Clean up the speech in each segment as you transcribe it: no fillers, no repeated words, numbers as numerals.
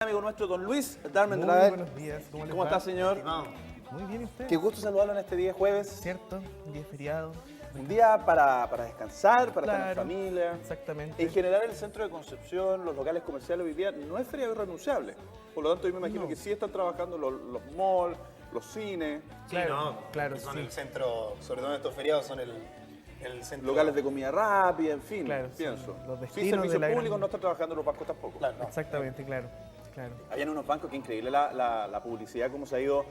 Amigo nuestro, don Luis Darmen Muy Drael. buenos días, ¿cómo les ¿Cómo va? está, señor? Estimado. Muy bien, ¿y usted? Qué gusto saludarlo en este día jueves. ¿Cierto? Un día feriado. Un día para descansar, para estar en Claro, familia. exactamente. En general, el centro de Concepción, los locales comerciales hoy día no es feriado irrenunciable. Por lo tanto, yo me imagino No. que sí están trabajando los malls, los cines, Claro, claro, Son sí. el centro, sobre todo en estos feriados, son el centro. locales de comida rápida, en fin, Claro, sí, pienso. los Sí, destinos servicios de la gran- públicos no están trabajando los bancos tampoco. Claro, no. Exactamente, claro. Habían unos bancos que increíble la publicidad, cómo se ha ido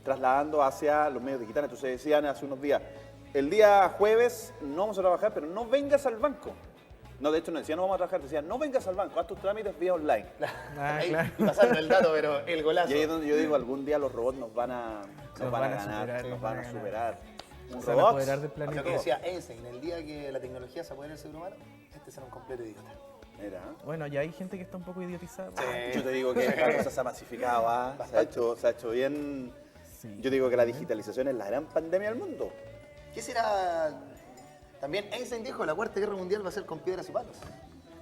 trasladando hacia los medios digitales. Entonces decían hace unos días, el día jueves no vamos a trabajar, pero no vengas al banco. No, de hecho no decían no vamos a trabajar, decían no vengas al banco, haz tus trámites vía online. Ah, Ahí, claro. pasando el dato, pero el golazo. Y ahí es donde yo digo, algún día los robots nos van a Nos ganar, van a superar, nos van a superar. Un Se van a robot. apoderar del Lo planeta. que decía Einstein, el día que la tecnología se apodere del ser humano, este será un completo idiota. Mira. Bueno, ya hay gente que está un poco idiotizada. Yo te digo que esta cosa se ha masificado, ¿ah? se ha hecho bien. Sí. Yo digo que la digitalización es la gran pandemia del mundo. ¿Qué será? También Einstein dijo, la Cuarta Guerra Mundial va a ser con piedras y palos.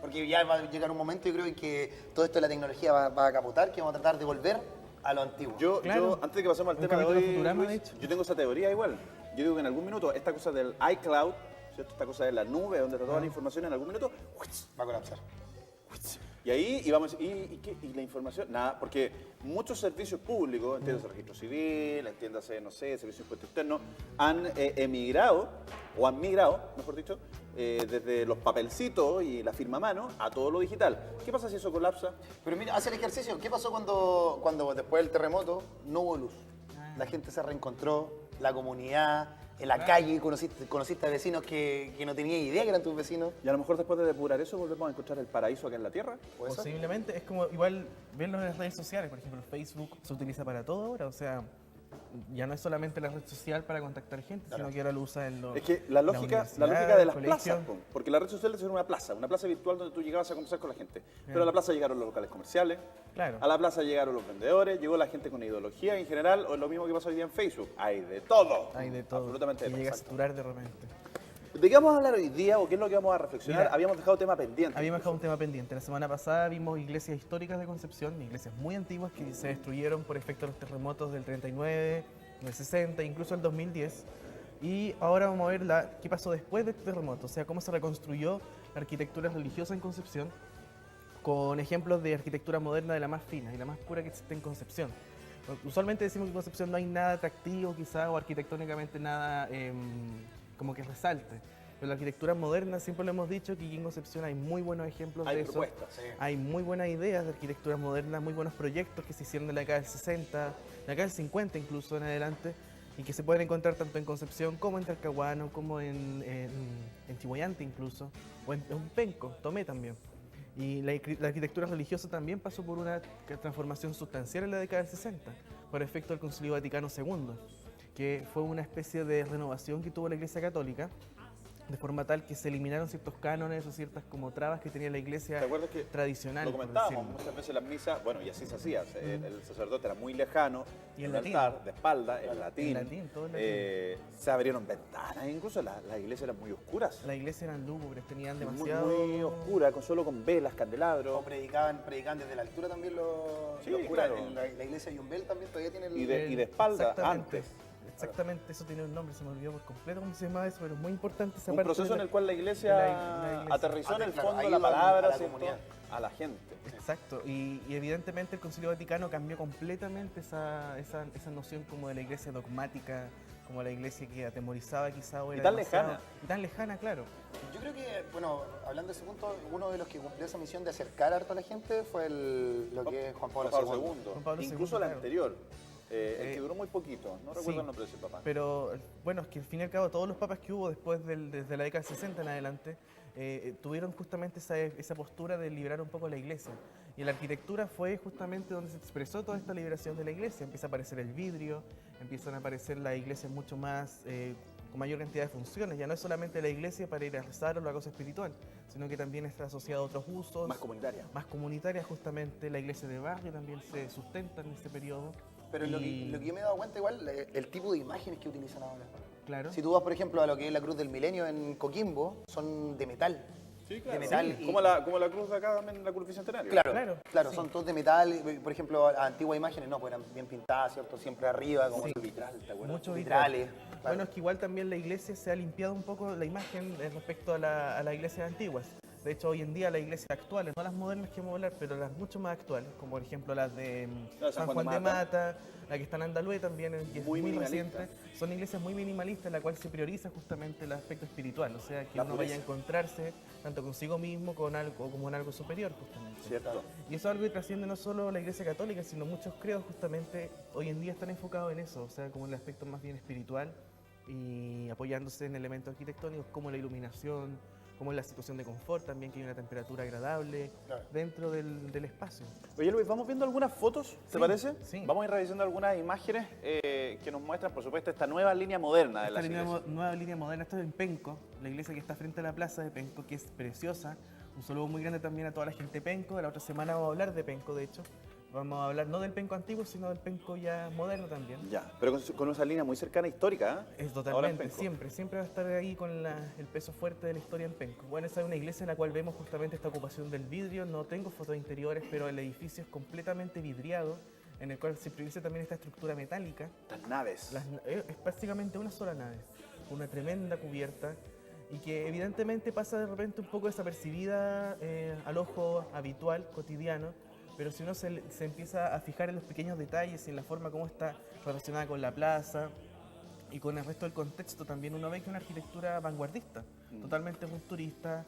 Porque ya va a llegar un momento, yo creo, en que todo esto de la tecnología va a capotar, que vamos a tratar de volver a lo antiguo. Claro. Antes de que pasemos al Un tema de capítulo hoy, de Futurama, Luis, de hecho. yo tengo esa teoría igual. Yo digo que en algún minuto esta cosa del iCloud, ¿cierto? Esta cosa de la nube donde está toda la información, en algún minuto, Va a colapsar. y ahí íbamos, ¿y qué? ¿Y la información? Nada, porque muchos servicios públicos, entiéndase registro civil, entiéndase, no sé, servicios de impuestos externos, han emigrado, o han migrado, mejor dicho, desde los papelcitos y la firma a mano a todo lo digital. ¿Qué pasa si eso colapsa? Pero mira, hace el ejercicio. ¿Qué pasó cuando después del terremoto no hubo luz? La gente se reencontró, la comunidad, en la calle conociste a vecinos que no tenías idea que eran tus vecinos. Y a lo mejor después de depurar eso volvemos a encontrar el paraíso acá en la Tierra. ¿Puede ser? Posiblemente es como igual verlo en las redes sociales, por ejemplo, Facebook se utiliza para todo ahora, o sea, ya no es solamente la red social para contactar gente, sino que ahora lo usa en los Es que la lógica de las plazas, po, porque la red social es una plaza virtual donde tú llegabas a conversar con la gente. Pero a la plaza llegaron los locales comerciales, Claro. a la plaza llegaron los vendedores, llegó la gente con ideología en general, o lo mismo que pasa hoy día en Facebook. Hay de todo. Hay de todo. Absolutamente de Y todo. llega a Exacto. saturar de repente. ¿De qué vamos a hablar hoy día o qué es lo que vamos a reflexionar? Mira, Habíamos dejado tema pendiente. Habíamos dejado un tema pendiente. La semana pasada vimos iglesias históricas de Concepción, iglesias muy antiguas que se destruyeron por efecto de los terremotos del 39, del 60, incluso el 2010. Y ahora vamos a ver qué pasó después de este terremoto, o sea, cómo se reconstruyó la arquitectura religiosa en Concepción, con ejemplos de arquitectura moderna de la más fina y la más pura que existe en Concepción. Usualmente decimos que en Concepción no hay nada atractivo quizá o arquitectónicamente nada como que resalte. Pero la arquitectura moderna siempre lo hemos dicho que aquí en Concepción hay muy buenos ejemplos Hay de eso. propuestas. Sí. Hay muy buenas ideas de arquitectura moderna, muy buenos proyectos que se hicieron de la década del 60, de la década del 50 incluso en adelante, y que se pueden encontrar tanto en Concepción como en Talcahuano, como en Chihuayante incluso, o en Penco, Tomé también. Y la arquitectura religiosa también pasó por una transformación sustancial en la década del 60, por efecto del Concilio Vaticano II, que fue una especie de renovación que tuvo la Iglesia Católica, de forma tal que se eliminaron ciertos cánones o ciertas como trabas que tenía la Iglesia ¿Te acuerdas que tradicional. lo por comentábamos? decirlo. Muchas veces las misas, bueno, y así se hacía. El sacerdote era muy lejano, Y en el latín. altar, de espalda, en latín. En latín, todo en latín. Se abrieron ventanas, incluso las iglesias eran muy oscuras. La iglesia eran lúgubres, tenían Muy, demasiado... muy oscura, solo con velas, O candelabros. predicaban desde la altura también los Sí, curas. claro. En la iglesia de Yumbel también todavía tiene el... Y de espalda, Exactamente. antes. Exactamente, eso tiene un nombre, se me olvidó por completo cómo se llamaba eso, pero es muy importante esa Un parte proceso de en la- el cual la iglesia, la iglesia. aterrizó en el Claro, fondo la ayuda palabra, a la ¿cierto? comunidad. A la gente. Exacto, y evidentemente el Concilio Vaticano cambió completamente esa noción como de la iglesia dogmática, como la iglesia que atemorizaba quizá o Y era tan demasiado- lejana. Y tan lejana, claro. Yo creo que, bueno, hablando de ese punto, uno de los que cumplió esa misión de acercar harto a la gente fue lo que es Juan Pablo II. II. Juan Pablo Incluso II, el claro. anterior, el que duró muy poquito. No recuerdo Sí. el nombre de ese papá. Pero bueno, es que al fin y al cabo todos los papas que hubo después desde la década del 60 en adelante tuvieron justamente esa postura de liberar un poco la iglesia. Y la arquitectura fue justamente donde se expresó toda esta liberación de la iglesia. Empieza a aparecer el vidrio, empiezan a aparecer las iglesias mucho más, con mayor cantidad de funciones. Ya no es solamente la iglesia para ir a rezar o la cosa espiritual, sino que también está asociada a otros usos. Más comunitaria. Más comunitaria justamente. La iglesia de barrio también se sustenta en este periodo. Pero lo Y- que yo me he dado cuenta igual, el tipo de imágenes que utilizan ahora. Claro. Si tú vas, por ejemplo, a lo que es la Cruz del Milenio en Coquimbo, son de metal. Sí, de claro. metal. Como la cruz de acá también, la cruz bicentenario. Claro, son todos de metal. Por ejemplo, las antiguas imágenes no, pues eran bien pintadas, ¿cierto? Siempre arriba, como Sí. el vitral, ¿te acuerdas? Mucho vitrales. vitral. claro. Bueno, es que igual también la iglesia se ha limpiado un poco la imagen respecto a las iglesias antiguas. De hecho, hoy en día las iglesias actuales, no las modernas que vamos a hablar, pero las mucho más actuales, como por ejemplo las de San Juan de Mata, la que está en Andalúe también, que es muy reciente, son iglesias muy minimalistas en la cual se prioriza justamente el aspecto espiritual, o sea, que uno vaya a encontrarse tanto consigo mismo con algo, como en algo superior justamente. Cierto. Y eso es algo que trasciende no solo la iglesia católica, sino muchos credos justamente hoy en día están enfocados en eso, o sea, como el aspecto más bien espiritual y apoyándose en elementos arquitectónicos como la iluminación, como la situación de confort también, que hay una temperatura agradable dentro del espacio. Oye Luis, vamos viendo algunas fotos, ¿te parece? Sí. Vamos a ir revisando algunas imágenes que nos muestran, por supuesto, esta nueva línea moderna de Esta las iglesias. nueva línea moderna, esto es en Penco, la iglesia que está frente a la plaza de Penco, que es preciosa. Un saludo muy grande también a toda la gente de Penco. La otra semana vamos a hablar de Penco, de hecho. Vamos a hablar no del Penco antiguo, sino del Penco ya moderno también. Ya, pero con esa línea muy cercana histórica, ¿eh? Es Ahora totalmente, en Penco. siempre va a estar ahí con el peso fuerte de la historia en Penco. Bueno, esa es una iglesia en la cual vemos justamente esta ocupación del vidrio. No tengo fotos interiores, pero el edificio es completamente vidriado, en el cual se prioriza también esta estructura metálica. Las naves. Es básicamente una sola nave, con una tremenda cubierta y que evidentemente pasa de repente un poco desapercibida al ojo habitual, cotidiano, pero si uno se empieza a fijar en los pequeños detalles y en la forma como está relacionada con la plaza y con el resto del contexto, también uno ve que es una arquitectura vanguardista, totalmente rupturista,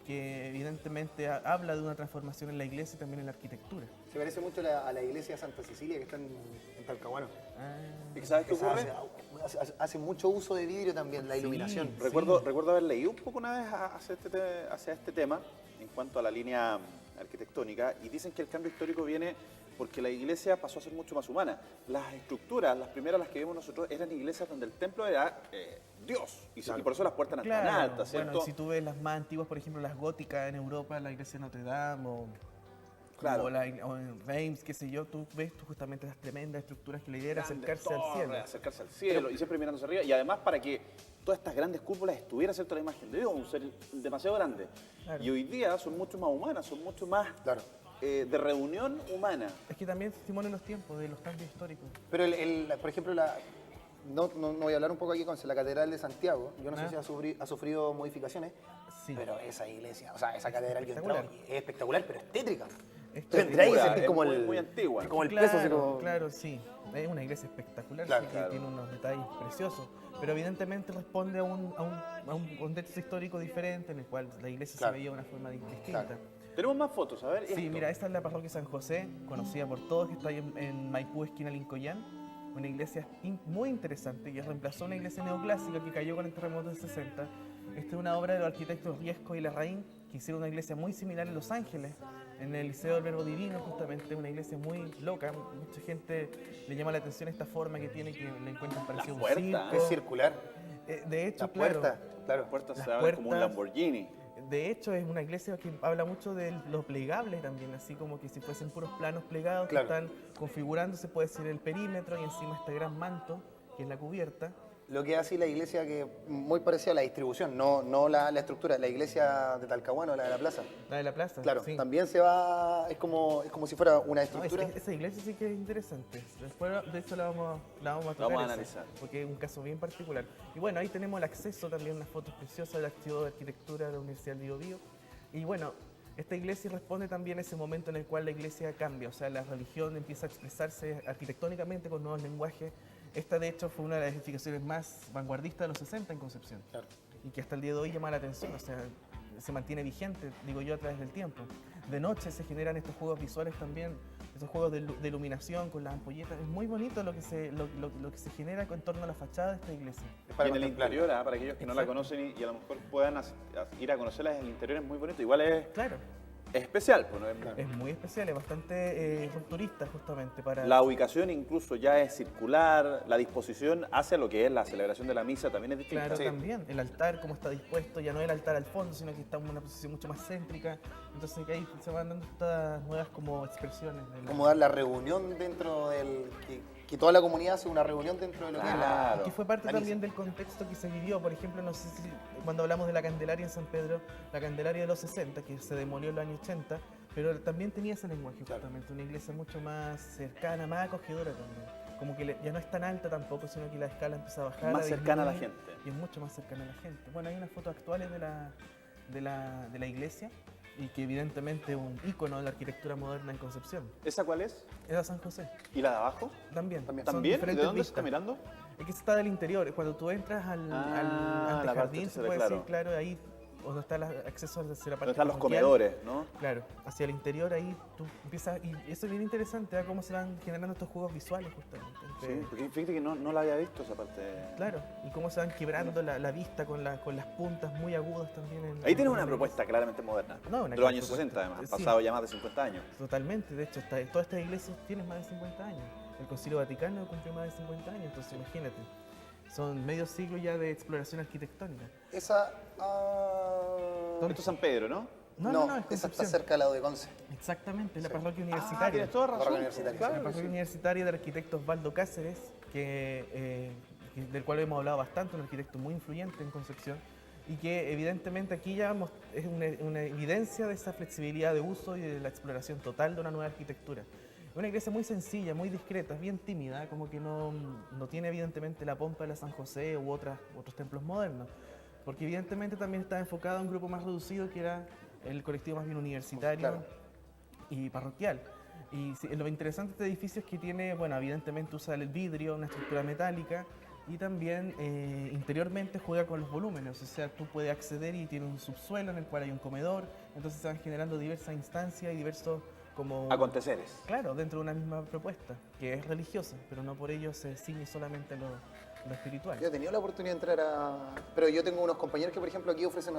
que evidentemente habla de una transformación en la iglesia y también en la arquitectura. Se parece mucho a la iglesia de Santa Cecilia que está en Talcahuano. ¿Y sabes qué Esa ocurre? hace mucho uso de vidrio también, la iluminación. Recuerdo haber leído un poco una vez hacia este tema en cuanto a la línea arquitectónica y dicen que el cambio histórico viene porque la iglesia pasó a ser mucho más humana. Las estructuras, las primeras las que vimos nosotros, eran iglesias donde el templo era Dios y por eso las puertas eran tan altas, ¿cierto? Bueno, si tú ves las más antiguas, por ejemplo, las góticas en Europa, la iglesia de Notre Dame o en Reims, qué sé yo, tú ves justamente las tremendas estructuras que la idea era acercarse al cielo y siempre mirándose arriba. Y además para que todas estas grandes cúpulas estuviera cierto la imagen de Dios, un ser demasiado grande. Claro. Y hoy día son mucho más humanas, son mucho más de reunión humana. Es que también testimonio los tiempos, de los cambios históricos. Pero, por ejemplo, no voy a hablar un poco aquí con la Catedral de Santiago. Yo no sé si ha sufrido modificaciones, pero esa iglesia, o sea, esa catedral que entró es espectacular, pero es tétrica. Es muy antigua. Es como el claro, peso. Así como... Claro, sí. Es una iglesia espectacular, que tiene unos detalles preciosos, pero evidentemente responde a un contexto histórico diferente en el cual la iglesia se veía de una forma distinta. Tenemos más fotos, a ver. Sí, mira, esta es la parroquia San José, conocida por todos, que está ahí en Maipú, esquina Lincoyán. Una iglesia muy interesante que reemplazó una iglesia neoclásica que cayó con el terremoto del 60. Esta es una obra de los arquitectos Riesco y Larraín, que hicieron una iglesia muy similar en Los Ángeles, en el Liceo del Verbo Divino, justamente, una iglesia muy loca. Mucha gente le llama la atención esta forma que tiene, que le encuentran parecido a un circo. Es circular. De hecho, Las puertas se abren como un Lamborghini. De hecho, es una iglesia que habla mucho de los plegables también, así como que si fuesen puros planos plegados que están configurándose, puede ser el perímetro y encima este gran manto, que es la cubierta. Lo que hace la iglesia que muy parecida a la distribución, no la estructura, la iglesia de Talcahuano, la de la plaza. La de la plaza, claro, sí. también se va, es como si fuera una estructura. Esa iglesia sí que es interesante. Después, de hecho, la vamos a tocar. Vamos a analizar. Porque es un caso bien particular. Y bueno, ahí tenemos el acceso también, unas fotos preciosas del Archivo de Arquitectura de la Universidad del Biobío. Y bueno, esta iglesia responde también a ese momento en el cual la iglesia cambia, o sea, la religión empieza a expresarse arquitectónicamente con nuevos lenguajes. Esta, de hecho, fue una de las edificaciones más vanguardistas de los 60 en Concepción. Claro. Y que hasta el día de hoy llama la atención, o sea, se mantiene vigente, digo yo, a través del tiempo. De noche se generan estos juegos visuales también, estos juegos de iluminación con las ampolletas. Es muy bonito lo que se genera en torno a la fachada de esta iglesia. Y en el interior, para aquellos que no la conocen y a lo mejor puedan ir a conocerla, el interior es muy bonito. Igual es... Claro. Es especial, pues, Es muy especial, es bastante rupturista justamente para... La ubicación incluso ya es circular, la disposición hacia lo que es la celebración de la misa también es distinta. Claro, también. El altar, cómo está dispuesto, ya no es el altar al fondo, sino que está en una posición mucho más céntrica. Entonces que ahí se van dando estas nuevas como expresiones. Como dar la reunión dentro del... Que toda la comunidad hace una reunión dentro de lo que es que fue parte también del contexto que se vivió. Por ejemplo, no sé si cuando hablamos de la Candelaria en San Pedro, la Candelaria de los 60, que se demolió en los años 80, pero también tenía ese lenguaje justamente, una iglesia mucho más cercana, más acogedora también. Como que ya no es tan alta tampoco, sino que la escala empieza a bajar. Más cercana a la disminuir, gente. Y es mucho más cercana a la gente. Bueno, hay unas fotos actuales de la iglesia y que evidentemente es un ícono de la arquitectura moderna en Concepción. ¿Esa cuál es? Era San José, ¿Y la de abajo? también. Son ¿También? ¿Y de diferentes dónde se está vistas. mirando? Es que está del interior. Cuando tú entras al la parte antejardín, se trasera, puede claro. decir, claro, ahí donde están los accesos hacia la parte ¿Dónde están los parroquial. comedores, no? Claro, hacia el interior ahí tú empiezas, y eso es bien interesante, cómo se van generando estos juegos visuales justamente. Sí, porque fíjate que no la había visto esa parte. Claro, y cómo se van quebrando la vista con las puntas muy agudas también. Ahí tienes una propuesta claramente moderna. No, una de los gran años propuesta. 60, además. Han Sí. pasado ya más de 50 años. Totalmente, de hecho, todas estas iglesias tienen más de 50 años. El Concilio Vaticano cumplió más de 50 años, entonces imagínate. Son medio siglo ya de exploración arquitectónica. Esa... Esto es San Pedro, ¿no? No, es esa está Concepción. cerca al lado de Conce. Exactamente, es la parroquia Ah, universitaria. tienes toda razón. Parroquia universitaria. Claro La que parroquia sí. universitaria del arquitecto Osvaldo Cáceres, del cual hemos hablado bastante, un arquitecto muy influyente en Concepción, y que evidentemente aquí ya es una evidencia de esa flexibilidad de uso y de la exploración total de una nueva arquitectura. Es una iglesia muy sencilla, muy discreta, bien tímida, como que no tiene evidentemente la pompa de la San José u otros templos modernos, porque evidentemente también está enfocado a un grupo más reducido que era el colectivo más bien universitario Claro. y parroquial. Y lo interesante de este edificio es que tiene, bueno, evidentemente usa el vidrio, una estructura metálica, y también interiormente juega con los volúmenes, o sea, tú puedes acceder y tiene un subsuelo en el cual hay un comedor, entonces se van generando diversas instancias y diversos como... Aconteceres. Claro, dentro de una misma propuesta, que es religiosa, pero no por ello se ciñe solamente lo espiritual. Yo he tenido la oportunidad de entrar a... Pero yo tengo unos compañeros que, por ejemplo, aquí ofrecen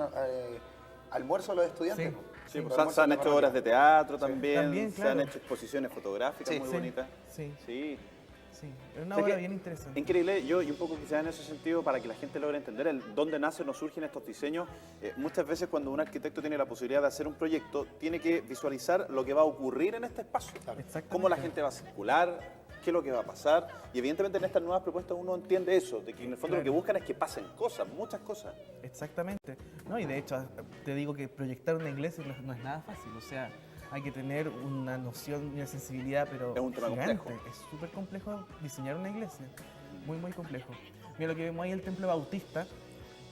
almuerzo a los estudiantes. Sí. ¿no? Sí, Los pues, almuerzos se han de hecho parroquia. obras de teatro también, También, se han claro. hecho exposiciones fotográficas Sí. muy Sí, bonitas. sí, Sí. sí, es una O sea obra que bien interesante. Increíble, y un poco quizás en ese sentido, para que la gente logre entender dónde nacen o surgen estos diseños, muchas veces cuando un arquitecto tiene la posibilidad de hacer un proyecto, tiene que visualizar lo que va a ocurrir en este espacio, Exactamente. cómo la gente va a circular, qué es lo que va a pasar, y evidentemente en estas nuevas propuestas uno entiende eso, de que en el fondo lo que Claro. buscan es que pasen cosas, muchas cosas. Exactamente. No, y de hecho, te digo que proyectar una iglesia no es nada fácil. O sea, hay que tener una noción y una sensibilidad, pero Es un tema gigante. complejo. Es súper complejo diseñar una iglesia. Muy, muy complejo. Mira, lo que vemos ahí es el Templo Bautista,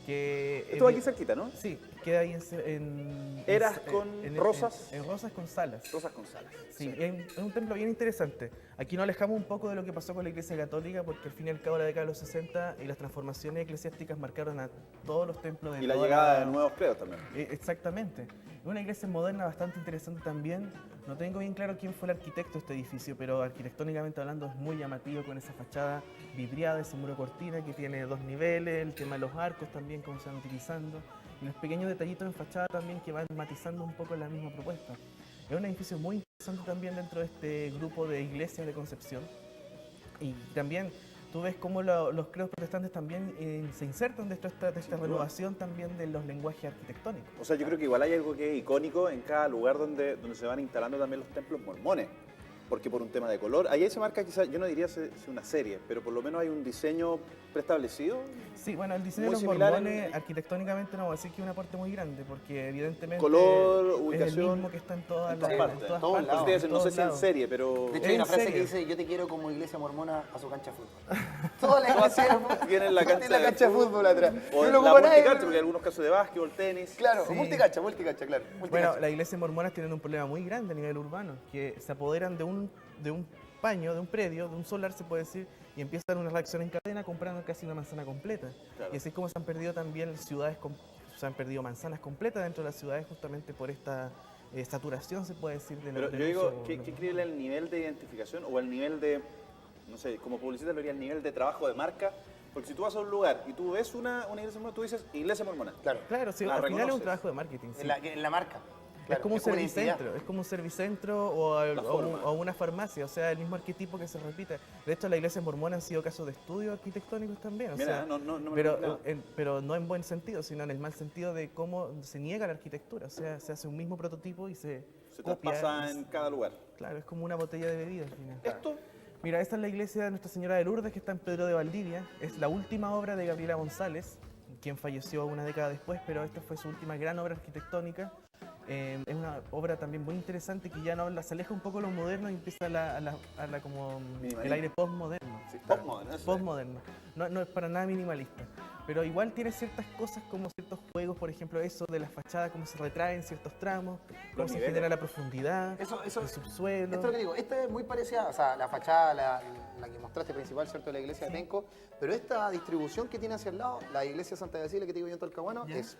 que... Esto va aquí cerquita, ¿no? Sí, queda ahí en Eras con Rosas. En Rosas con Salas. Rosas González. Sí, es un templo bien interesante. Aquí nos alejamos un poco de lo que pasó con la Iglesia Católica, porque al fin y al cabo la década de los 60 y las transformaciones eclesiásticas marcaron a todos los templos de Y la toda llegada de nuevos credos también. Exactamente. Es una iglesia moderna bastante interesante también. No tengo bien claro quién fue el arquitecto de este edificio, pero arquitectónicamente hablando es muy llamativo con esa fachada vidriada, ese muro cortina que tiene 2 niveles, el tema de los arcos también, cómo se van utilizando, y los pequeños detallitos en fachada también que van matizando un poco la misma propuesta. Es un edificio muy interesante también dentro de este grupo de iglesias de Concepción. Y también tú ves cómo los credos protestantes también se insertan dentro de esta duda. renovación también de los lenguajes arquitectónicos. O sea, yo creo que igual hay algo que es icónico en cada lugar donde se van instalando también los templos mormones. Porque por un tema de color, ahí se marca quizás, yo no diría sea una serie, pero por lo menos hay un diseño preestablecido. Sí, bueno, el diseño Muy de los similar mormones en- arquitectónicamente no voy a decir que es un aporte muy grande, porque evidentemente Color, es el ubicación, mismo que está en todas en todas las partes. todos partes, lados. Ustedes, en no sé todos si en lados. serie, pero De hecho, hay una ¿En frase serio? que dice, yo te quiero como iglesia mormona a su cancha de fútbol. Todas las iglesias tienen la cancha, tienen la cancha de fútbol atrás. O No la lo ocupa nadie, multicancha, pero- porque hay algunos casos de básquetbol, tenis. Claro, Sí. multicancha, claro. Bueno, multicancha. las iglesias mormonas tienen un problema muy grande a nivel urbano, que se apoderan de un paño, de un predio, de un solar se puede decir, y empiezan una reacción en cadena comprando casi una manzana completa. Claro. Y así es como se han perdido también ciudades, se han perdido manzanas completas dentro de las ciudades justamente por esta saturación, se puede decir, Pero del yo digo, uso qué de los increíble el nivel de identificación o el nivel de, no sé, como publicista lo diría el nivel de trabajo de marca. Porque si tú vas a un lugar y tú ves una iglesia mormona, tú dices iglesia mormona. Claro. Claro, sí, La al final es un reconoces. trabajo de marketing. sí. En la marca. Es Claro, como un una identidad. servicentro, es como un servicentro o, La forma. o una farmacia, o sea, el mismo arquetipo que se repite. De hecho, las iglesias mormonas han sido casos de estudios arquitectónicos también. O Mira, sea, no me lo pero, imaginaba. pero no en buen sentido, sino en el mal sentido de cómo se niega la arquitectura. O sea, se hace un mismo prototipo y se copia. traspasa en cada lugar. Claro, es como una botella de bebida al final. Esto, Mira, esta es la iglesia de Nuestra Señora de Lourdes, que está en Pedro de Valdivia. Es la última obra de Gabriela González, quien falleció una década después, pero esta fue su última gran obra arquitectónica. Es una obra también muy interesante que ya no se aleja un poco de lo moderno y empieza como el aire postmoderno. Sí, postmoderno, eso es. Postmoderno. No es para nada minimalista. Pero igual tiene ciertas cosas como ciertos juegos, por ejemplo, eso de las fachadas, cómo se retraen ciertos tramos, cómo se genera la profundidad, el subsuelo. Esto es lo que digo, esta es muy parecida, o sea, la fachada, la que mostraste principal, ¿cierto?, de la iglesia de Penco, pero esta distribución que tiene hacia el lado, la iglesia de Santa Cecilia que te digo yo en Talcahuano, es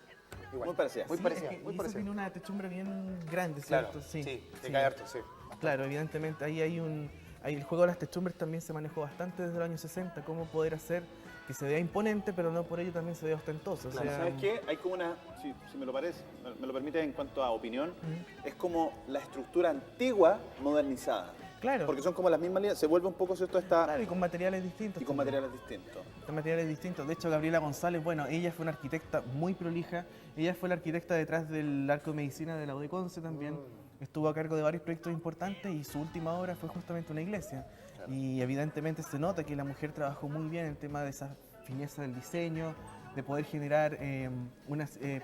igual. Muy parecida. Muy Sí, parecida, es que- muy y eso parecida. tiene una techumbre bien grande, Claro, ¿cierto? sí, te cae harto, sí. Claro, evidentemente ahí ahí el juego de las techumbres también se manejó bastante desde los años 60, cómo poder hacer que se vea imponente, pero no por ello también se vea ostentoso. Claro, ¿sabes qué? Hay como una, si me lo parece, me lo permite en cuanto a opinión, es como la estructura antigua modernizada. Claro. Porque son como las mismas líneas, se vuelve un poco, ¿cierto? Claro, y con materiales distintos. Y con también. materiales distintos. Con materiales distintos. De hecho, Gabriela González, bueno, ella fue una arquitecta muy prolija. Ella fue la arquitecta detrás del Arco de Medicina de la UdeConce también. Estuvo a cargo de varios proyectos importantes y su última obra fue justamente una iglesia. Y evidentemente se nota que la mujer trabajó muy bien el tema de esa fineza del diseño, de poder generar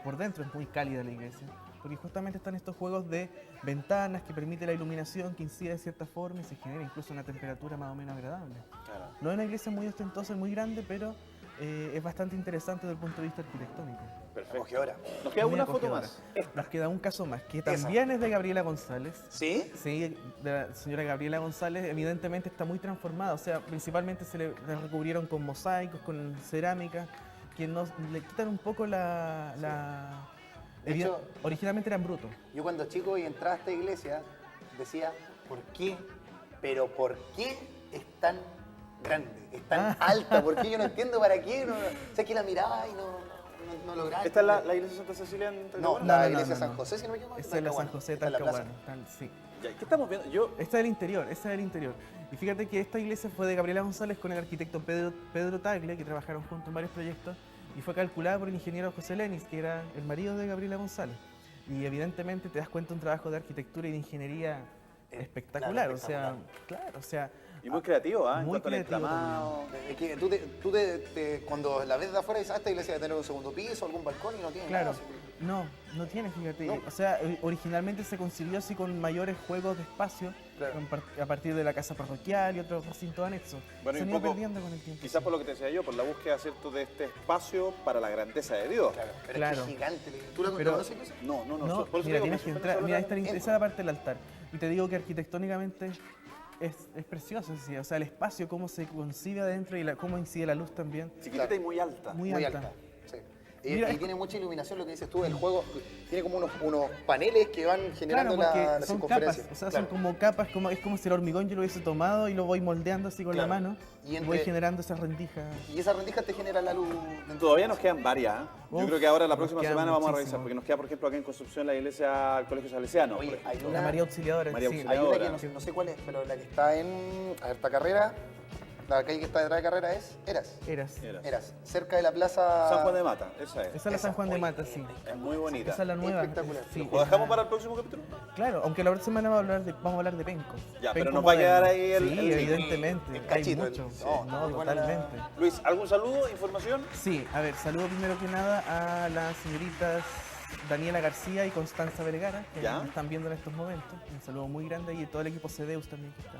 por dentro es muy cálida la iglesia. Porque justamente están estos juegos de ventanas que permite la iluminación que incide de cierta forma y se genera incluso una temperatura más o menos agradable. Claro. No es una iglesia muy ostentosa y muy grande, pero es bastante interesante desde el punto de vista arquitectónico. Perfecto. Acogedora. Nos queda Muy una foto acogedora. más. Nos queda un caso más, que Esa. también es de Gabriela González. ¿Sí? Sí, de la señora Gabriela González, evidentemente está muy transformada, o sea, principalmente se le recubrieron con mosaicos, con cerámica, que le quitan un poco De hecho- originalmente eran brutos. Yo cuando chico y entraba a esta iglesia decía, ¿por qué? Pero ¿por qué es tan grande? Es tan alta, ¿por qué? Yo no entiendo para qué. No, o sea, que la miraba y no lograba. ¿Esta es la iglesia de Santa Cecilia en No, Talcahuano? la no, iglesia no, San no. José, si no me equivoco. Esta es la San José de Esta es la plaza. Talcahuano, sí. Ya, ¿qué estamos viendo? Yo, Esta es del interior, esta es del interior. Y fíjate que esta iglesia fue de Gabriela González con el arquitecto Pedro Tagle, que trabajaron juntos en varios proyectos, y fue calculada por el ingeniero José Lenis, que era el marido de Gabriela González. Y evidentemente te das cuenta de un trabajo de arquitectura y de ingeniería espectacular, claro, o sea, claro, o sea, y muy creativo, ¿ah? En muy cuanto al creativo entramado. Es que cuando la ves de afuera dices, esta iglesia debe tener un segundo piso, algún balcón y no tiene claro, nada. no tiene, fíjate, No. o sea, originalmente se concibió así con mayores juegos de espacio, Claro. a partir de la casa parroquial y otros recintos anexos. Bueno, Se y han un ido poco, perdiendo con el tiempo. quizás por lo que te decía yo, por la búsqueda, ¿cierto?, de este espacio para la grandeza de Dios. Claro, pero Claro. es que es gigante. ¿Tú la Pero- conoces, José? No, No, por eso mira, digo, tienes que me entrar. suena Mira, solo esa es la parte del altar. Y te digo que arquitectónicamente es precioso, sí. O sea, el espacio, cómo se concibe adentro y cómo incide la luz también. chiquitita Claro. y muy alta. Muy Muy alta. alta. Sí. Y, Mira, y tiene mucha iluminación, lo que dices tú, el juego tiene como unos paneles que van generando Claro, porque la son circunferencia. capas, o sea, Claro. son como capas, es como si el hormigón yo lo hubiese tomado y lo voy moldeando así con Claro. la mano Y y voy entre- generando esas rendijas. Y esa rendija te genera la luz. dentro. Todavía nos quedan varias. ¿eh? Yo Uf, creo que ahora la nos próxima quedan semana vamos a muchísimas. revisar, porque nos queda, por ejemplo, acá en Concepción la iglesia, el Colegio Salesiano. Oye, por ejemplo. hay La una, María Auxiliadora, María sí. Auxiliadora. hay una que no sé cuál es, pero la que está en. A ver, esta carrera. La calle que está detrás de carrera es Eras. Eras. Eras. Cerca de la plaza. San Juan de Mata, esa es. Esa es la San Juan de Mata, sí. Es muy bonita. Esa es la nueva. Espectacular. Sí, ¿Lo dejamos para el próximo capítulo? Claro, aunque la otra semana vamos a hablar de Penco. Ya, pero Penco nos va a quedar moderno. ahí el- Sí, el- evidentemente. el hay cachito, mucho. el- sí. No, Muy buena la- totalmente. Luis, ¿algún saludo, información? Sí, a ver, saludo primero que nada a las señoritas Daniela García y Constanza Vergara, que Ya. nos están viendo en estos momentos. Un saludo muy grande y a todo el equipo CEDEUS también que está.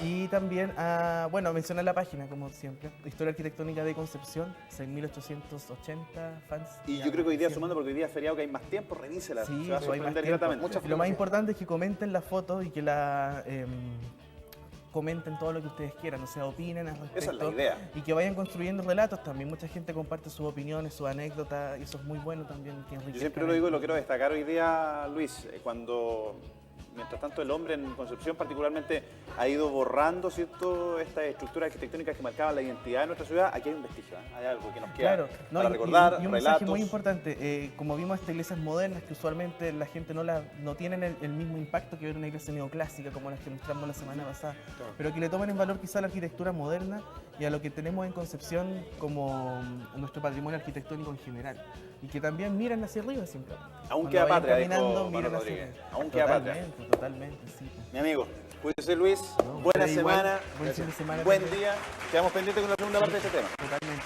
Y también a, mencionar la página, como siempre, Historia Arquitectónica de Concepción, 6.880 fans. Y yo creo que hoy día, sumando, porque hoy día es feriado, que hay más tiempo, revísela. Sí, se va a pues hay más sorprender tiempo. gratamente. Mucha Y lo más fotografía. importante es que comenten la foto y que comenten todo lo que ustedes quieran, o sea, opinen al respecto. Esa es la idea. Y que vayan construyendo relatos también. Mucha gente comparte sus opiniones, sus anécdotas, y eso es muy bueno también. Que Yo siempre lo digo y lo quiero destacar hoy día, Luis, cuando, mientras tanto, el hombre en Concepción particularmente ha ido borrando, ¿cierto?, estas estructuras arquitectónicas que marcaban la identidad de nuestra ciudad. Aquí hay un vestigio, ¿eh? Hay algo que nos queda Claro, no, para y recordar, un relatos. mensaje muy importante, como vimos estas iglesias modernas que usualmente la gente no tienen el mismo impacto que ver una iglesia neoclásica como las que mostramos la semana pasada, pero que le tomen en valor quizá la arquitectura moderna y a lo que tenemos en Concepción como nuestro patrimonio arquitectónico en general, y que también miren hacia arriba siempre. Aún Cuando queda vayan patria, dijo caminando, Manuel miren hacia Rodríguez. arriba. Aún queda patria. Totalmente, sí. Mi amigo, cuídese, Luis, No, buena ustedes igual, semana, buen fin de semana buen también. día. Quedamos pendientes con la segunda parte de este tema. Totalmente.